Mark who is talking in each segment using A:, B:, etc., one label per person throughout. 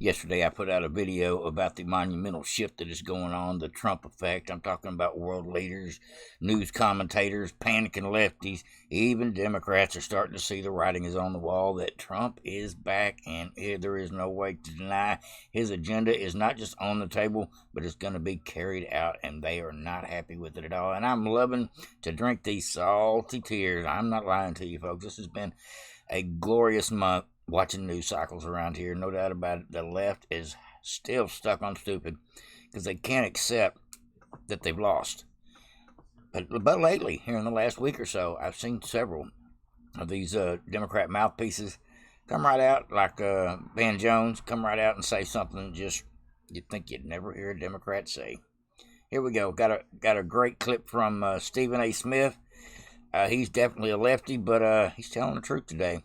A: Yesterday, I put out a video about the monumental shift that is going on, the Trump effect. I'm talking about world leaders, news commentators, panicking lefties. Even Democrats are starting to see the writing is on the wall that Trump is back, and there is no way to deny his agenda is not just on the table, but it's going to be carried out, and they are not happy with it at all. And I'm loving to drink these salty tears. I'm not lying to you, folks. This has been a glorious month watching news cycles around here. No doubt about it. The left is still stuck on stupid because they can't accept that they've lost. But lately, here in the last week or so, I've seen several of these Democrat mouthpieces come right out, like Van Jones, come right out and say something just you'd think you'd never hear a Democrat say. Here we go. Got a great clip from Stephen A. Smith. He's definitely a lefty, but he's telling the truth today.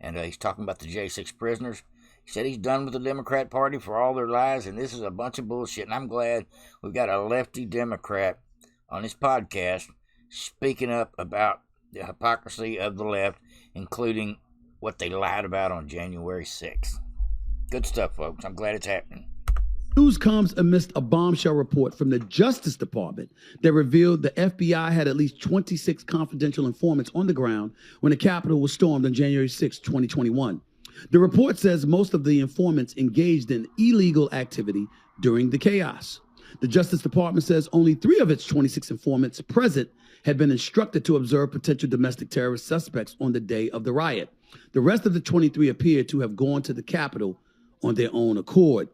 A: And he's talking about the J6 prisoners. He said he's done with the Democrat Party for all their lies, and this is a bunch of bullshit. And I'm glad we've got a lefty Democrat on this podcast speaking up about the hypocrisy of the left, including what they lied about on January 6th. Good stuff, folks. I'm glad it's happening.
B: News comes amidst a bombshell report from the Justice Department that revealed the FBI had at least 26 confidential informants on the ground when the Capitol was stormed on January 6, 2021. The report says most of the informants engaged in illegal activity during the chaos. The Justice Department says only 3 of its 26 informants present had been instructed to observe potential domestic terrorist suspects on the day of the riot. The rest of the 23 appear to have gone to the Capitol on their own accord.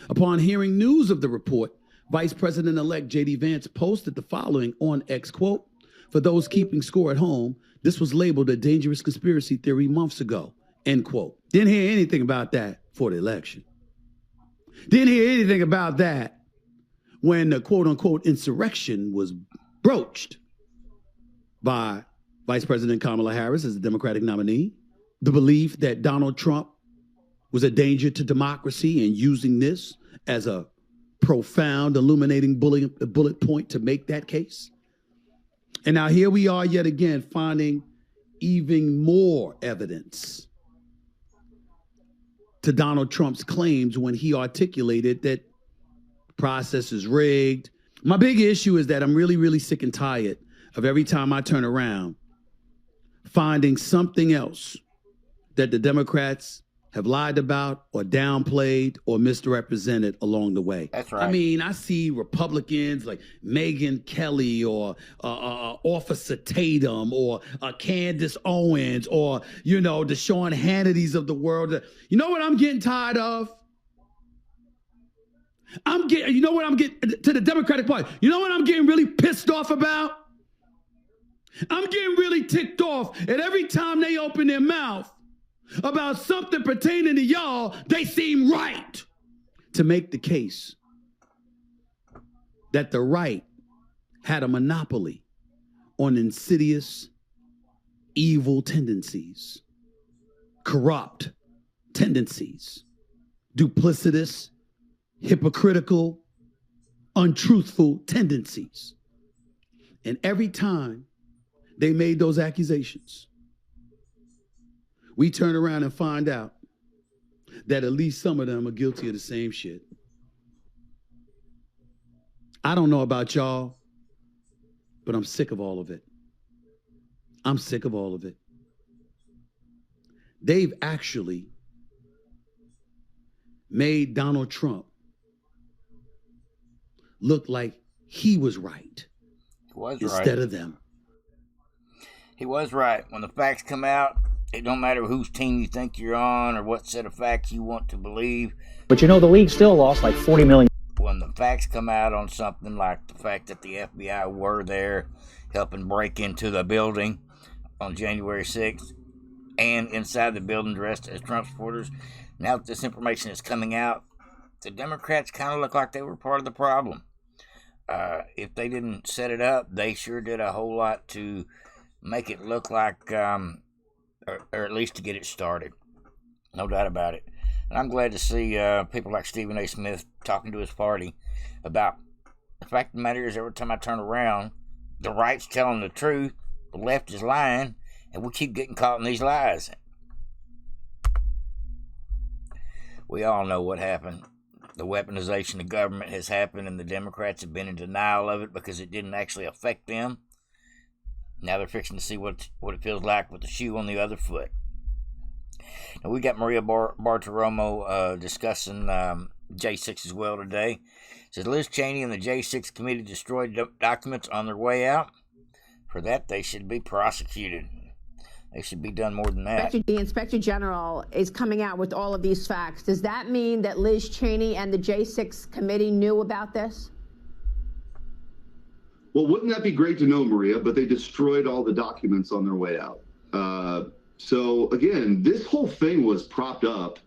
B: Upon hearing news of the report, Vice President-elect J.D. Vance posted the following on X, quote, "For those keeping score at home, this was labeled a dangerous conspiracy theory months ago," end quote. Didn't hear anything about that for the election. Didn't hear anything about that when the quote-unquote insurrection was broached by Vice President Kamala Harris as the Democratic nominee. The belief that Donald Trump was a danger to democracy and using this as a profound, illuminating bullet point to make that case. And now here we are yet again finding even more evidence to Donald Trump's claims when he articulated that the process is rigged. My big issue is that I'm really, really sick and tired of every time I turn around finding something else that the Democrats have lied about or downplayed or misrepresented along the way.
A: That's right.
B: I mean, I see Republicans like Megyn Kelly or Officer Tatum or Candace Owens or, the Sean Hannitys of the world. You know what I'm getting tired of? I'm getting to the Democratic Party. You know what I'm getting really pissed off about? I'm getting really ticked off at every time they open their mouth about something pertaining to y'all, they seem right to make the case that the right had a monopoly on insidious, evil tendencies, corrupt tendencies, duplicitous, hypocritical, untruthful tendencies. And every time they made those accusations, we turn around and find out that at least some of them are guilty of the same shit. I don't know about y'all, but I'm sick of all of it. I'm sick of all of it. They've actually made Donald Trump look like he was right instead of them.
A: He was right. When the facts come out, it don't matter whose team you think you're on or what set of facts you want to believe.
C: But the league still lost like $40 million.
A: When the facts come out on something like the fact that the FBI were there helping break into the building on January 6th and inside the building dressed as Trump supporters, now that this information is coming out, the Democrats kind of look like they were part of the problem. If they didn't set it up, they sure did a whole lot to make it look like... Or at least to get it started. No doubt about it. And I'm glad to see people like Stephen A. Smith talking to his party about the fact of the matter is every time I turn around, the right's telling the truth, the left is lying, and we keep getting caught in these lies. We all know what happened. The weaponization of government has happened, and the Democrats have been in denial of it because it didn't actually affect them. Now they're fixing to see what it feels like with the shoe on the other foot. Now we got Maria Bartiromo discussing J6 as well today. It says Liz Cheney and the J6 committee destroyed documents on their way out. For that, they should be prosecuted. They should be done more than that.
D: The Inspector General is coming out with all of these facts. Does that mean that Liz Cheney and the J6 committee knew about this?
E: Well, wouldn't that be great to know, Maria? But they destroyed all the documents on their way out. So, again, this whole thing was propped up.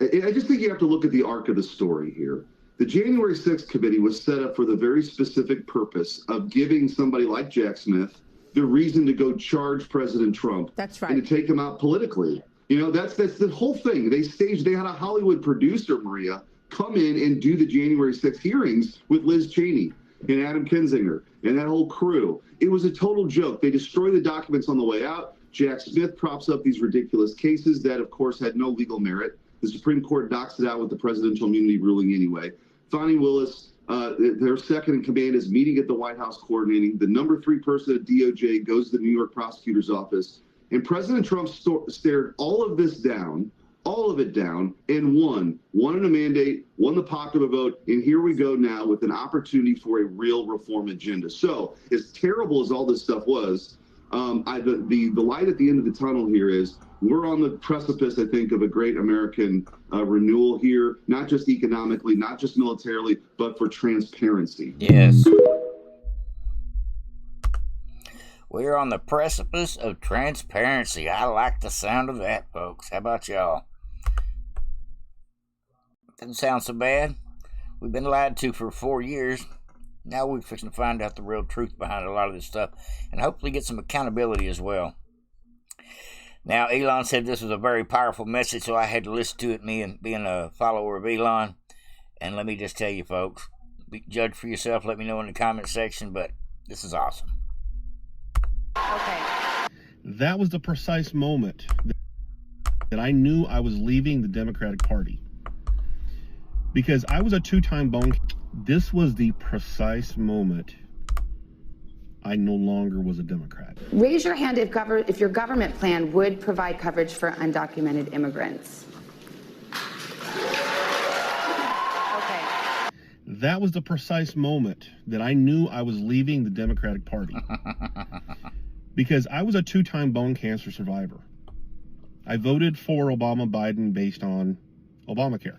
E: I just think you have to look at the arc of the story here. The January 6th committee was set up for the very specific purpose of giving somebody like Jack Smith the reason to go charge President Trump.
D: That's right.
E: And to take him out politically. You know, that's the whole thing. They had a Hollywood producer, Maria, come in and do the January 6th hearings with Liz Cheney and Adam Kinzinger and that whole crew. It was a total joke. They destroy the documents on the way out. Jack Smith props up these ridiculous cases that, of course, had no legal merit. The Supreme Court knocks it out with the presidential immunity ruling anyway. Fani Willis, their second in command, is meeting at the White House coordinating. The number 3 person at DOJ goes to the New York prosecutor's office. And President Trump stared all of it down, and won in a mandate, won the popular vote. And here we go now with an opportunity for a real reform agenda. So as terrible as all this stuff was, the light at the end of the tunnel here is we're on the precipice, I think, of a great American renewal here, not just economically, not just militarily, but for transparency.
A: Yes. We're on the precipice of transparency. I like the sound of that, folks. How about y'all? Doesn't sound so bad. We've been lied to for 4 years. Now we're fixing to find out the real truth behind a lot of this stuff and hopefully get some accountability as well. Now, Elon said this was a very powerful message, so I had to listen to it, me and being a follower of Elon. And let me just tell you, folks, judge for yourself. Let me know in the comment section, but this is awesome.
D: Okay.
F: That was the precise moment that I knew I was leaving the Democratic Party. Because I was a 2-time bone. This was the precise moment I no longer was a Democrat.
G: Raise your hand if your government plan would provide coverage for undocumented immigrants.
D: Okay.
F: That was the precise moment that I knew I was leaving the Democratic Party. Because I was a 2-time bone cancer survivor. I voted for Obama-Biden based on Obamacare.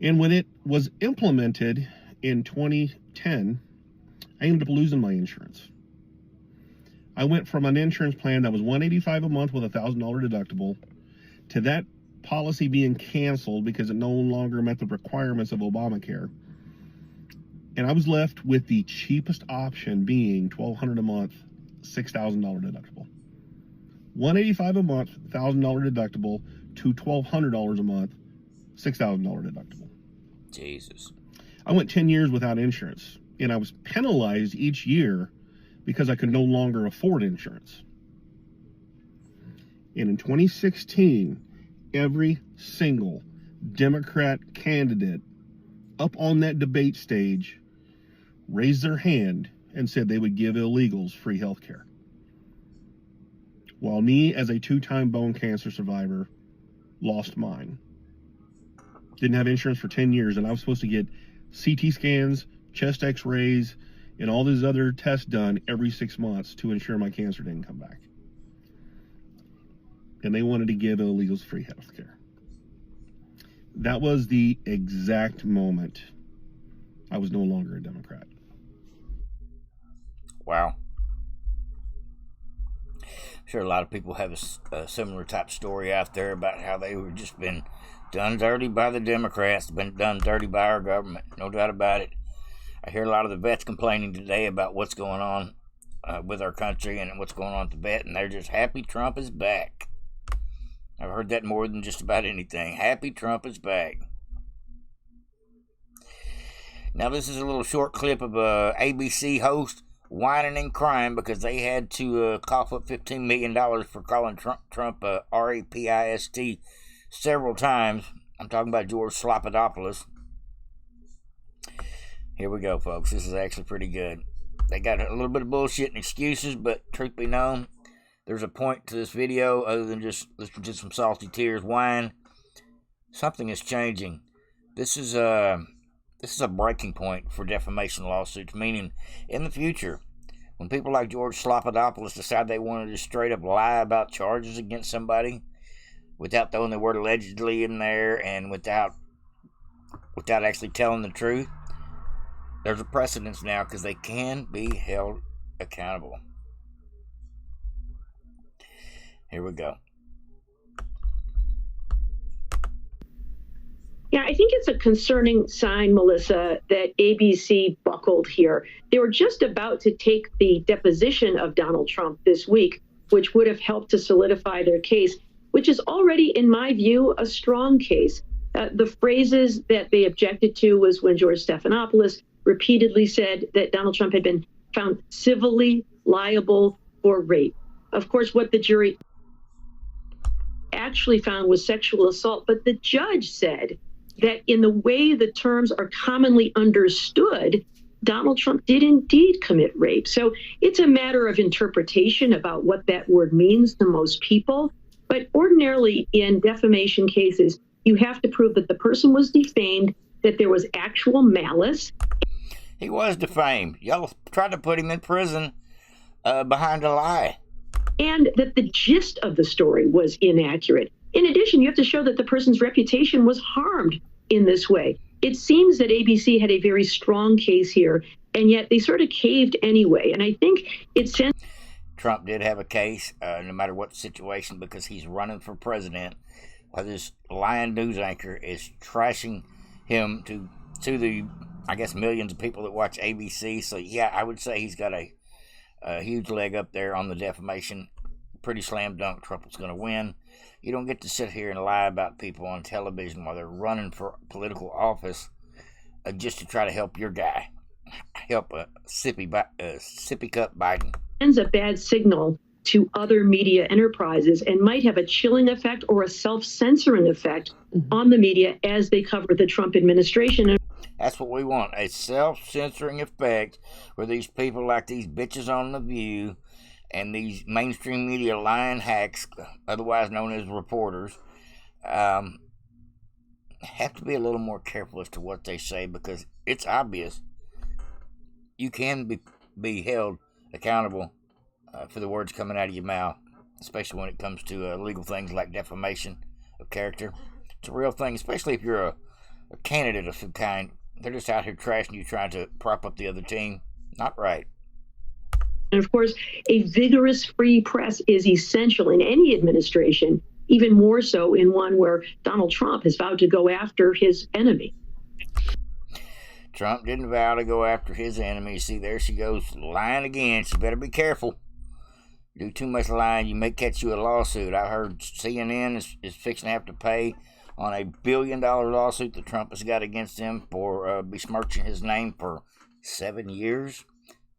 F: And when it was implemented in 2010, I ended up losing my insurance. I went from an insurance plan that was $185 a month with a $1,000 deductible to that policy being canceled because it no longer met the requirements of Obamacare. And I was left with the cheapest option being $1,200 a month, $6,000 deductible. $185 a month, $1,000 deductible to $1,200 a month, $6,000 deductible.
A: Jesus.
F: I went 10 years without insurance, and I was penalized each year because I could no longer afford insurance. And in 2016, every single Democrat candidate up on that debate stage raised their hand and said they would give illegals free health care. While me, as a 2-time bone cancer survivor, lost mine. Didn't have insurance for 10 years, and I was supposed to get CT scans, chest x-rays, and all these other tests done every 6 months to ensure my cancer didn't come back. And they wanted to give illegals free health care. That was the exact moment I was no longer a Democrat.
A: Wow. I'm sure a lot of people have a similar type story out there about how they were just been done dirty by the Democrats, been done dirty by our government. No doubt about it. I hear a lot of the vets complaining today about what's going on with our country and what's going on at the vet, and they're just happy Trump is back. I've heard that more than just about anything. Happy Trump is back. Now, this is a little short clip of a ABC host whining and crying because they had to cough up $15 million for calling Trump a rapist several times. I'm talking about George Slopadopoulos. Here we go, folks. This is actually pretty good. They got a little bit of bullshit and excuses, but truth be known, there's a point to this video other than just some salty tears whine. Something is changing. This is a breaking point for defamation lawsuits, meaning in the future, when people like George Slopadopoulos decide they want to just straight up lie about charges against somebody without throwing the word allegedly in there and without actually telling the truth, there's a precedence now because they can be held accountable. Here we go.
H: Yeah, I think it's a concerning sign, Melissa, that ABC buckled here. They were just about to take the deposition of Donald Trump this week, which would have helped to solidify their case, which is already, in my view, a strong case. The phrases that they objected to was when George Stephanopoulos repeatedly said that Donald Trump had been found civilly liable for rape. Of course, what the jury actually found was sexual assault, but the judge said that in the way the terms are commonly understood, Donald Trump did indeed commit rape. So it's a matter of interpretation about what that word means to most people. But ordinarily in defamation cases, you have to prove that the person was defamed, that there was actual malice.
A: He was defamed. Y'all tried to put him in prison behind a lie.
H: And that the gist of the story was inaccurate. In addition, you have to show that the person's reputation was harmed in this way. It seems that ABC had a very strong case here, and yet they sort of caved anyway. And I think it sends...
A: Trump did have a case, no matter what the situation, because he's running for president, while this lying news anchor is trashing him to the, I guess, millions of people that watch ABC. So, yeah, I would say he's got a huge leg up there on the defamation. Pretty slam dunk. Trump is going to win. You don't get to sit here and lie about people on television while they're running for political office just to try to help your guy, help sippy cup Biden.
H: Sends a bad signal to other media enterprises and might have a chilling effect or a self-censoring effect on the media as they cover the Trump administration.
A: That's what we want, a self-censoring effect where these people like these bitches on The View and these mainstream media lying hacks, otherwise known as reporters, have to be a little more careful as to what they say, because it's obvious you can be held accountable for the words coming out of your mouth, especially when it comes to legal things like defamation of character. It's a real thing, especially if you're a candidate of some kind. They're just out here trashing you, trying to prop up the other team. Not right.
H: And of course, a vigorous free press is essential in any administration, even more so in one where Donald Trump has vowed to go after his enemy.
A: Trump didn't vow to go after his enemy. See, there she goes, lying again. She better be careful. Do too much lying, you may catch you a lawsuit. I heard CNN is fixing to have to pay on a $1 billion lawsuit that Trump has got against him for besmirching his name for 7 years.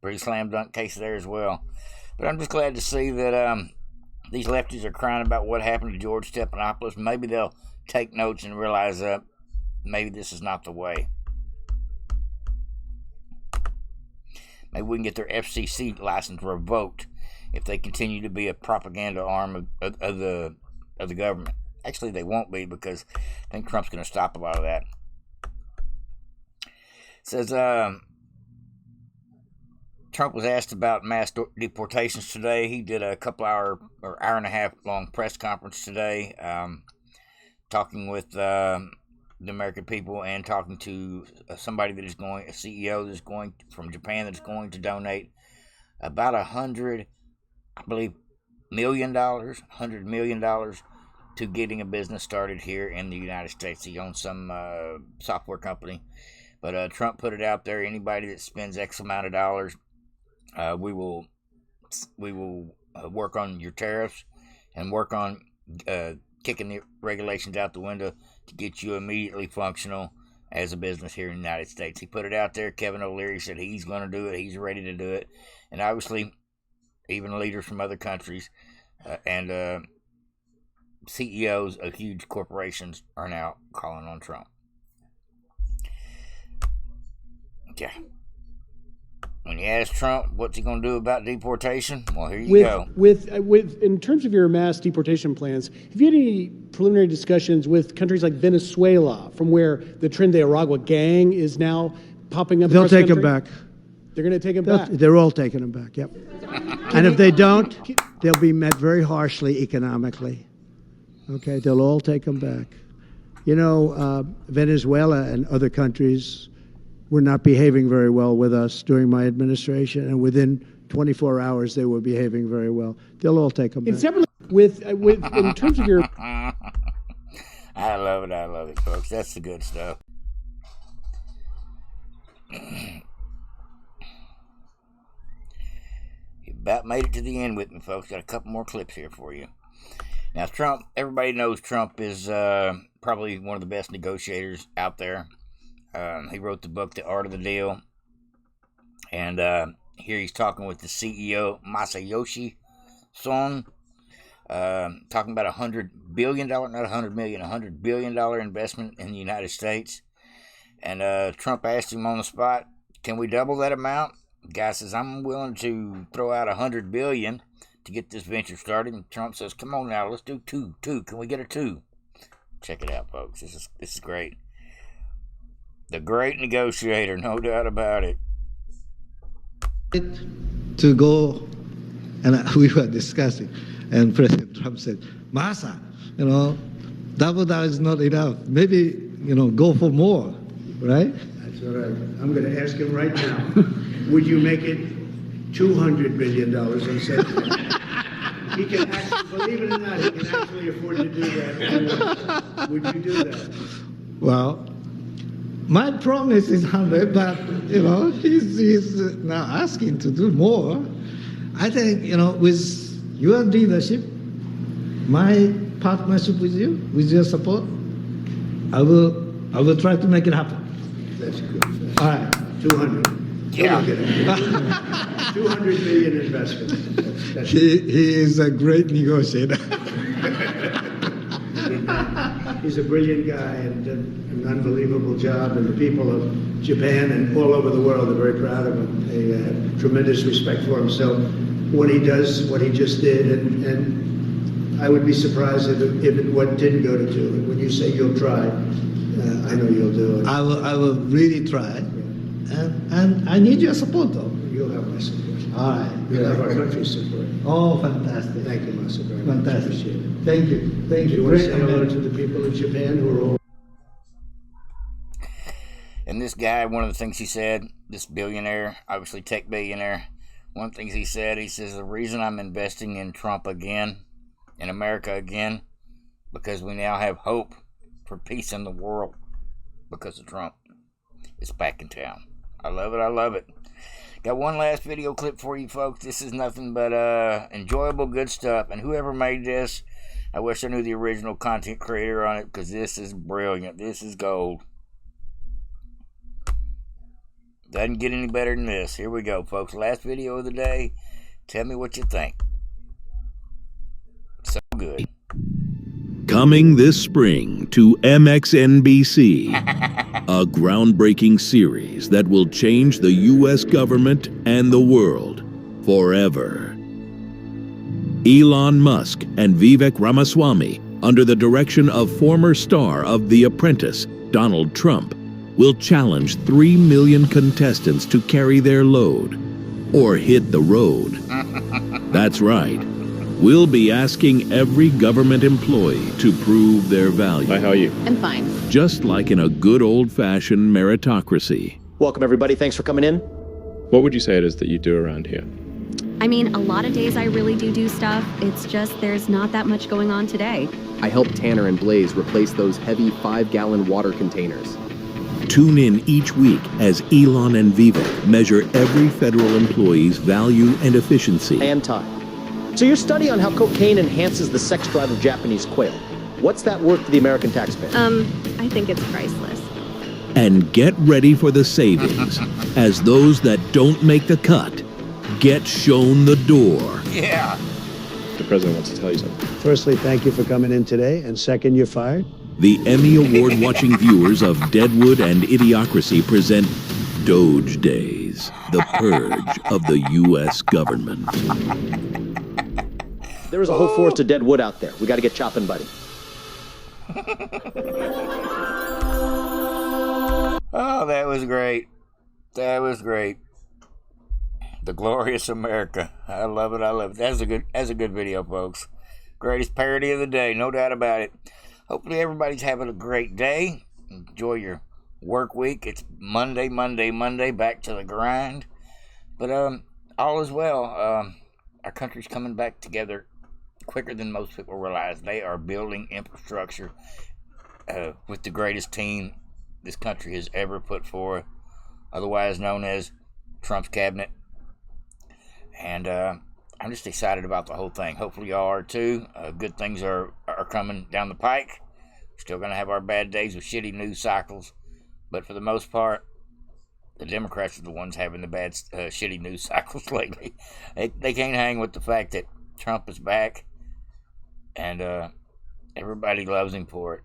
A: Pretty slam dunk case there as well. But I'm just glad to see that these lefties are crying about what happened to George Stephanopoulos. Maybe they'll take notes and realize maybe this is not the way. Maybe we can get their FCC license revoked if they continue to be a propaganda arm of the government. Actually, they won't be, because I think Trump's going to stop a lot of that. It says Trump was asked about mass deportations today. He did a couple hour and a half long press conference today, talking with the American people and talking to somebody that is going, a CEO that is going from Japan, that is going to donate about $100 million to getting a business started here in the United States. He owns some software company, but Trump put it out there: anybody that spends X amount of dollars, we will work on your tariffs and work on kicking the regulations out the window to get you immediately functional as a business here in the United States. He put it out there. Kevin O'Leary said he's going to do it. He's ready to do it. And obviously, even leaders from other countries and CEOs of huge corporations are now calling on Trump. Okay. When you ask Trump what's he going to do about deportation, well, here you go.
I: In terms of your mass deportation plans, have you had any preliminary discussions with countries like Venezuela, from where the Tren de Aragua gang is now popping up?
J: They'll take them back.
I: They're going to take them back.
J: They're all taking them back. Yep. And if they don't, they'll be met very harshly economically. Okay, they'll all take them back. You know, Venezuela and other countries were not behaving very well with us during my administration, and within 24 hours they were behaving very well. They'll all take them back.
I: Separately, in terms of your...
A: I love it, folks. That's the good stuff. You about made it to the end with me, folks. Got a couple more clips here for you. Now, Trump, everybody knows Trump is probably one of the best negotiators out there. He wrote the book, The Art of the Deal. And here he's talking with the CEO, Masayoshi Son, talking about $100 billion, not $100 million, $100 billion investment in the United States. And Trump asked him on the spot, can we double that amount? The guy says, I'm willing to throw out $100 billion to get this venture started. And Trump says, come on now, let's do two. Can we get a 2? Check it out, folks. This is great. The great negotiator, no doubt about it.
K: To go, and we were discussing, and President Trump said, Masa, double that is not enough. Maybe, go for more, right?
J: That's all right. I'm going to ask him right now. Would you make it $200 billion and say he can actually, believe it or not, he can actually afford to do that? Would you do that?
K: Well, my promise is 100, but he's now asking to do more. I think with your leadership, my partnership with you, with your support, I will try to make it happen.
J: That's good.
K: All right,
J: 200.
A: Yeah.
J: 200 million investment.
K: He is a great negotiator.
J: He's a brilliant guy and did an unbelievable job, and the people of Japan and all over the world are very proud of him. They have tremendous respect for him. So when he does what he just did, and I would be surprised if it didn't go to 2. When you say you'll try, I know you'll do it.
K: I will really try, and I need your support, though.
J: You'll have my support.
K: All right.
J: You'll have our country's support.
K: Oh, fantastic.
J: Thank you, Masa, very much.
K: Fantastic.
J: Appreciate it.
K: Thank you. Thank you.
J: You want to say hello to the people of Japan who are all...
A: And this guy, one of the things he said, this billionaire, obviously tech billionaire, one of the things he says, the reason I'm investing in Trump again, in America again, because we now have hope for peace in the world because of Trump. It's back in town. I love it. Got one last video clip for you folks. This is nothing but enjoyable, good stuff. And whoever made this, I wish I knew the original content creator on it, because this is brilliant. This is gold. Doesn't get any better than this. Here we go, folks. Last video of the day. Tell me what you think. So good.
L: Coming this spring to MXNBC, a groundbreaking series that will change the U.S. government and the world forever. Elon Musk and Vivek Ramaswamy, under the direction of former star of The Apprentice, Donald Trump, will challenge 3 million contestants to carry their load or hit the road. That's right. We'll be asking every government employee to prove their value.
M: Hi, how are you?
N: I'm fine.
L: Just like in a good old-fashioned meritocracy.
M: Welcome, everybody. Thanks for coming in. What would you say it is that you do around here?
N: I mean, a lot of days I really do stuff. It's just there's not that much going on today.
M: I helped Tanner and Blaze replace those heavy 5-gallon water containers.
L: Tune in each week as Elon and Vivek measure every federal employee's value and efficiency.
M: And time. So your study on how cocaine enhances the sex drive of Japanese quail, what's that worth to the American taxpayer?
N: I think it's priceless.
L: And get ready for the savings, as those that don't make the cut get shown the door.
A: Yeah.
M: The
O: the president wants to tell you something.
J: Firstly, thank you for coming in today. And second, you're fired.
L: The Emmy Award-watching viewers of Deadwood and Idiocracy present Doge Days, the purge of the U.S. government.
M: There is a whole forest of dead wood out there. We got to get chopping, buddy.
A: Oh, that was great. That was great. The glorious America. I love it. I love it. That's a good video, folks. Greatest parody of the day, no doubt about it. Hopefully everybody's having a great day. Enjoy your work week. It's Monday, back to the grind. But all is well. Our country's coming back together quicker than most people realize. They are building infrastructure with the greatest team this country has ever put forth, otherwise known as Trump's cabinet. And I'm just excited about the whole thing. Hopefully y'all are too. Good things are coming down the pike. Still going to have our bad days with shitty news cycles. But for the most part, the Democrats are the ones having the bad, shitty news cycles lately. They can't hang with the fact that Trump is back. And everybody loves him for it.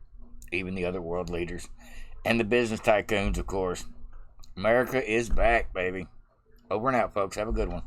A: Even the other world leaders. And the business tycoons, of course. America is back, baby. Over and out, folks. Have a good one.